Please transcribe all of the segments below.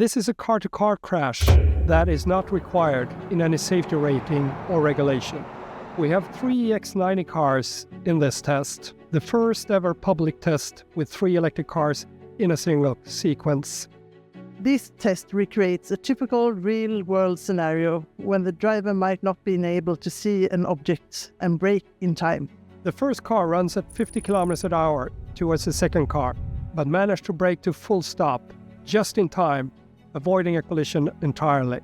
This is a car-to-car crash that is not required in any safety rating or regulation. We have 3 EX90 cars in this test, the first ever public test with 3 electric cars in a single sequence. This test recreates a typical real-world scenario when the driver might not be able to see an object and brake in time. The first car runs at 50 kilometers an hour towards the second car, but managed to brake to full stop just in time, avoiding a collision entirely.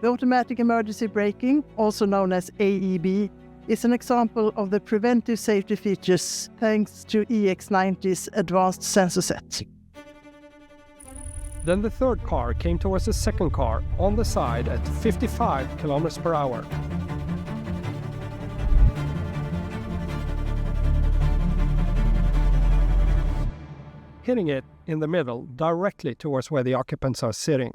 The automatic emergency braking, also known as AEB, is an example of the preventive safety features thanks to EX90's advanced sensor set. Then the third car came towards the second car on the side at 55 kilometers per hour. Hitting it in the middle, directly towards where the occupants are sitting.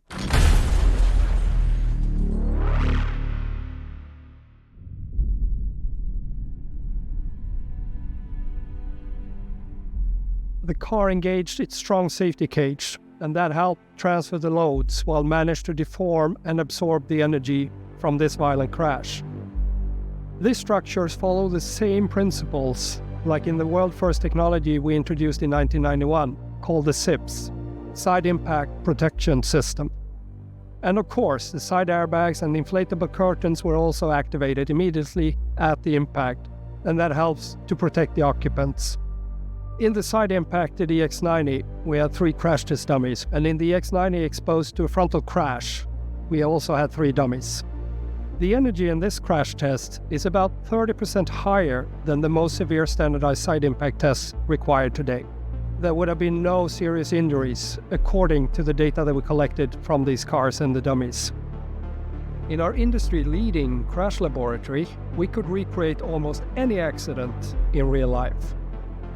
The car engaged its strong safety cage, and that helped transfer the loads while managed to deform and absorb the energy from this violent crash. These structures follow the same principles like in the world-first technology we introduced in 1991, called the SIPS, Side Impact Protection System. And of course, the side airbags and inflatable curtains were also activated immediately at the impact, and that helps to protect the occupants. In the side impacted EX90, we had 3 crash test dummies, and in the EX90 exposed to a frontal crash, we also had 3 dummies. The energy in this crash test is about 30% higher than the most severe standardized side impact tests required today. There would have been no serious injuries, according to the data that we collected from these cars and the dummies. In our industry-leading crash laboratory, we could recreate almost any accident in real life.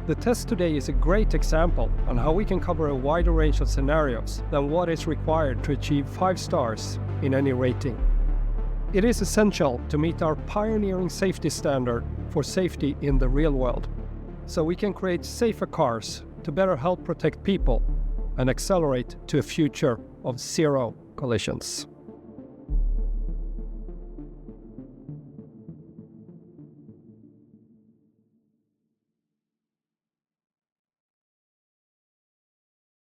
The test today is a great example on how we can cover a wider range of scenarios than what is required to achieve 5 stars in any rating. It is essential to meet our pioneering safety standard for safety in the real world, so we can create safer cars to better help protect people and accelerate to a future of 0 collisions.